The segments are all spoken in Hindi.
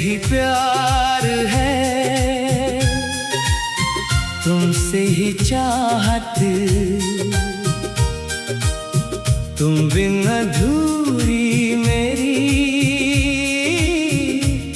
ही प्यार है, तुमसे ही चाहत, तुम बिन अधूरी मेरी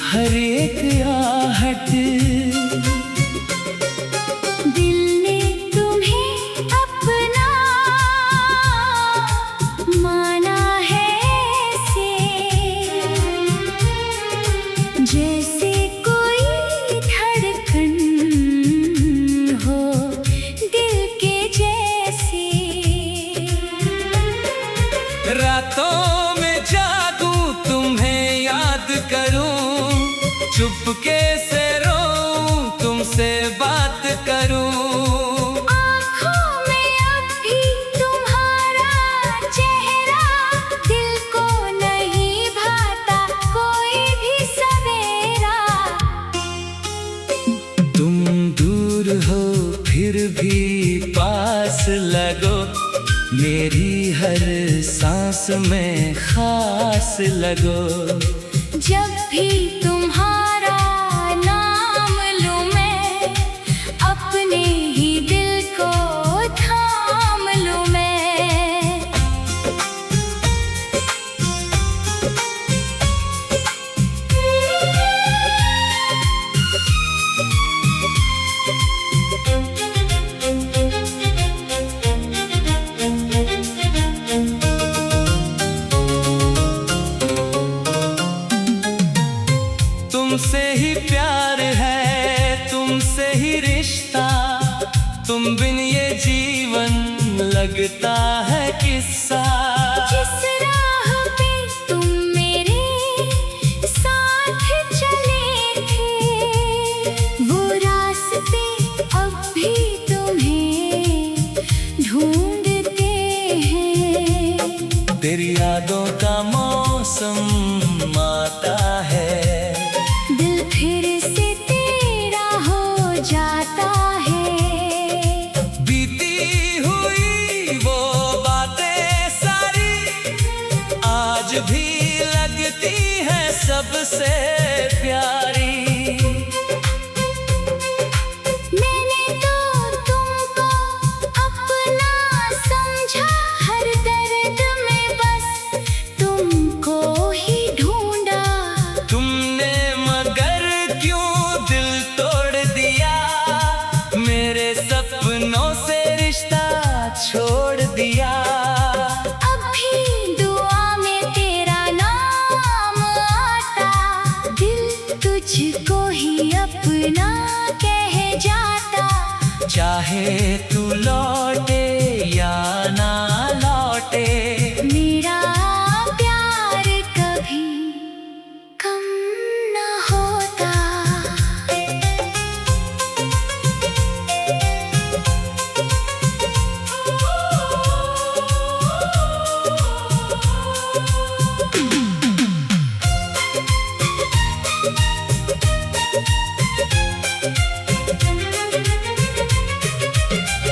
हर एक आहट। दिल ने तुम्हें अपना माना है ऐसे, जैसे कोई धड़कन हो दिल के जैसे। रातों में जागूं तुम्हें याद करूं, चुपके से रोऊं तुमसे बात करूं। आँखों में अब भी तुम्हारा चेहरा, दिल को नहीं भाता कोई भी सवेरा। तुम दूर हो फिर भी पास लगो, मेरी हर सांस में खास लगो। जब भी तुम्हारा नाम लूं मैं, अपने ही दिल को थाम लूं मैं। तुमसे ही प्यार है, तुमसे ही रिश्ता, तुम बिन ये जीवन लगता है किस्सा। जिस राह पे तुम मेरे साथ चले थे, वो रास्ते अब भी तुम्हें ढूंढते हैं। तेरी यादों का मौसम आता है, दिल फिर से तेरा हो जाता है। बीती हुई वो बातें सारी आज भी लगती हैं सबसे प्यारी। मैंने तो तुमको अपना समझा, हर दर्द में बस तुमको ही ढूंढा। तुमने मगर क्यों दिल तोड़ दिया, मेरे सपनों से रिश्ता छोड़ दिया। अब भी दुआ में तेरा नाम आता, दिल तुझको ही अपना कह जाता। चाहे तू लौटे या ना लौटे, मेरा प्यार कभी कम न होता।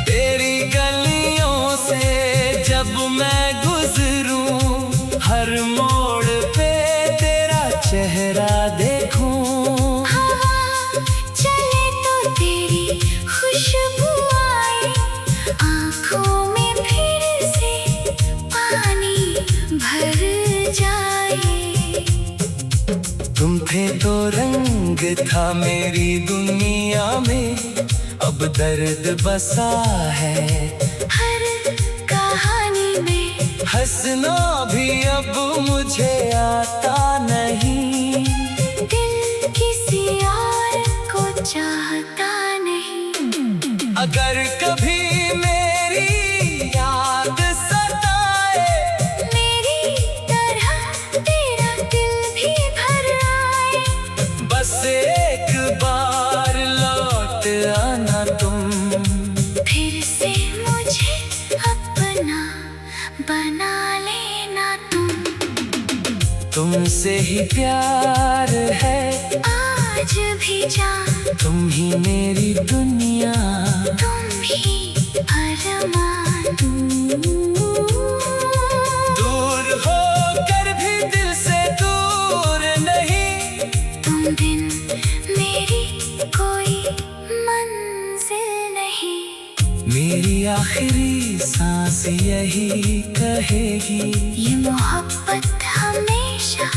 तेरी गलियों से जब मैं गुजरूं, हर मोड़ पे तेरा चेहरा देखूं। हवा चले तो तेरी खुशबू आए, आँखों में फिर से पानी भर जाए। तुम थे तो रंग था मेरी दुनिया में, अब दर्द बसा है हर कहानी में। हंसना भी अब मुझे आता नहीं, दिल किसी और को चाहता नहीं। अगर कभी मेरी याद सताए, मेरी तरह तेरा दिल भी भर आए। बस एक बार लौट आना तुम, फिर से मुझे अपना बना लेना तुम। तुमसे ही प्यार है, आज भी जान तुम ही मेरी दुनिया, तुम ही अरमान। दूर होकर भी दिल से दूर नहीं, तुम मेरी आखिरी सांस यही कहेगी, ये मोहब्बत हमेशा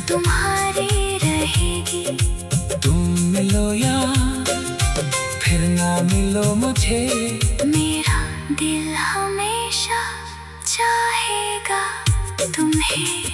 तुम्हारी रहेगी। तुम मिलो या फिर ना मिलो मुझे, मेरा दिल हमेशा चाहेगा तुम्हें।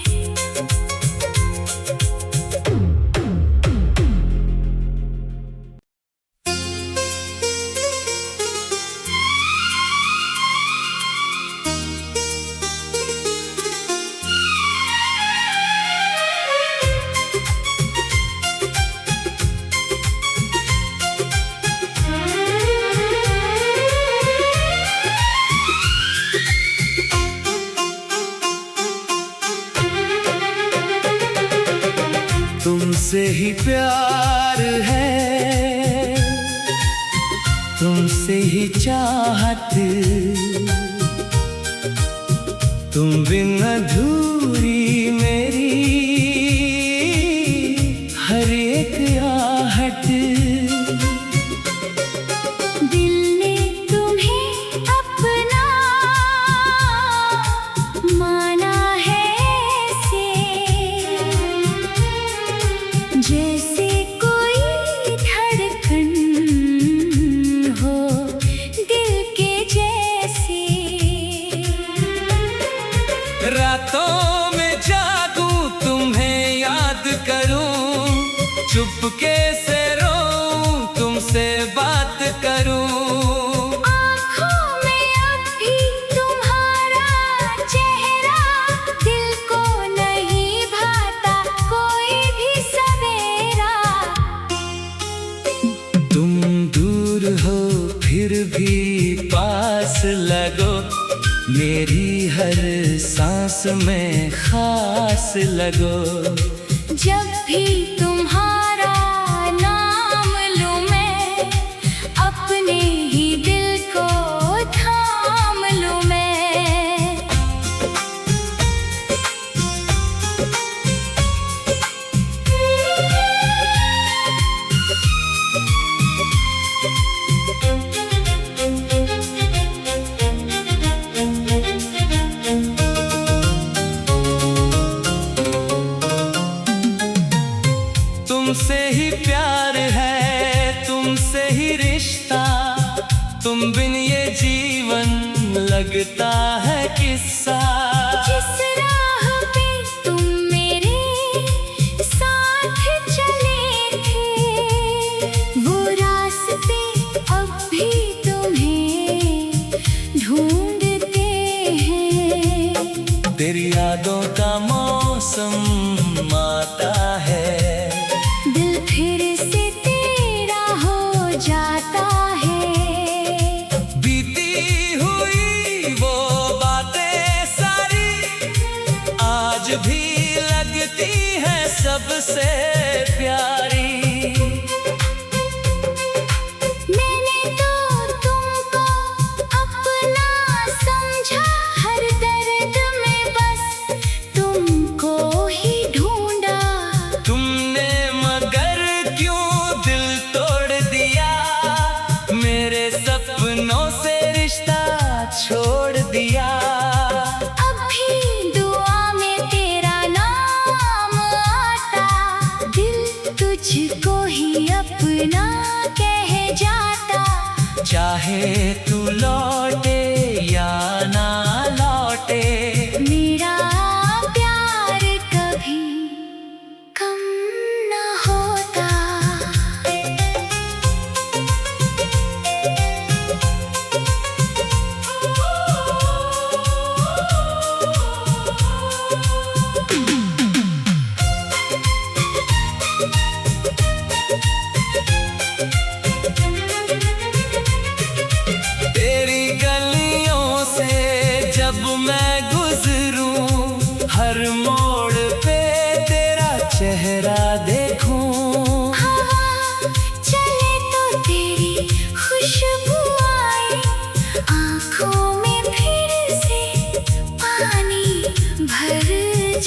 तुमसे ही प्यार है, तुमसे ही चाहत, तुम बिन अधूरी मेरी हर एक आहट। दिल ने तुम्हें अपना माना है ऐसे, जैसे कोई धड़कन हो दिल के जैसे। रातों में जागूं तुम्हें याद करूं, चुपके से रोऊं तुमसे बात करूं। आँखों में अब भी तुम्हारा चेहरा, दिल को नहीं भाता कोई भी सवेरा। तुम दूर हो फिर भी पास लगो, मेरी हर सांस में खास लगो। जब भी तुम्हारा नाम लूं मैं, अपने ही दिल को थाम लूं मैं। तुमसे ही प्यार है, तुमसे ही रिश्ता, तुम बिन ये जीवन लगता है किस्सा। जिस राह पे तुम मेरे साथ चले थे, वो रास्ते अब भी तुम्हें ढूंढते हैं। तेरी यादों का मौसम आता है, दिल फिर से तेरा हो जाता है। बीती हुई वो बातें सारी आज भी लगती हैं सबसे प्यारी। मैंने तो तुमको अपना समझा, हर दर्द में बस तुमको ही ढूंढा। तुमने मगर क्यों दिल तोड़ दिया, मेरे सपनों से रिश्ता छोड़ दिया। अब भी दुआ में तेरा नाम आता, दिल तुझको ही अपना कह जाता। चाहे तू लौटे या ना लौटे, मेरा प्यार कभी कम न होता। तेरी गलियों से जब मैं गुजरूं, हर मोड़ पे तेरा चेहरा देखूं। हवा चले तो तेरी खुशबू आए, आँखों में फिर से पानी भर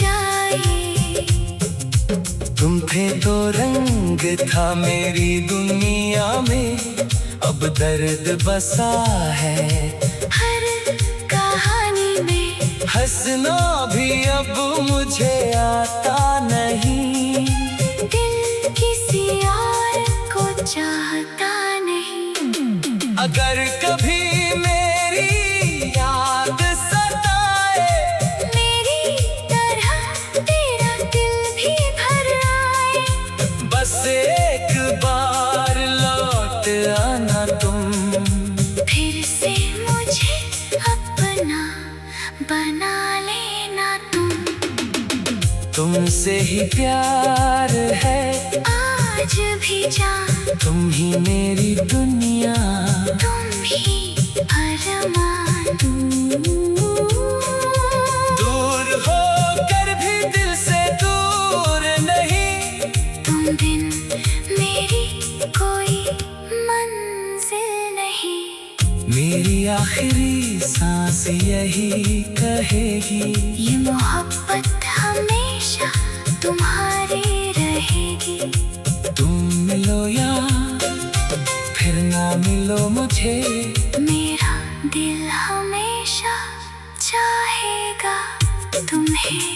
जाए। तुम थे तो रंग था मेरी दुनिया में, अब अब दर्द बसा है हर कहानी में। हंसना भी अब मुझे आता नहीं, दिल किसी और को चाहता नहीं। अगर कभी मेरी याद सताए, मेरी तरह तेरा दिल भी भर आए। बस एक बार लौट आना तुम, फिर से मुझे अपना बना लेना तुम। तुमसे ही प्यार है आज भी जान, तुम ही मेरी दुनिया, तुम ही अरमान। दूर होकर भी दिल से दूर नहीं, तुम बिन मेरी कोई मंजिल नहीं। मेरी आखिरी सांस यही कहेगी, ये मोहब्बत हमेशा तुम्हारी रहेगी। तुम मिलो या फिर ना मिलो मुझे, मेरा दिल हमेशा चाहेगा तुम्हें।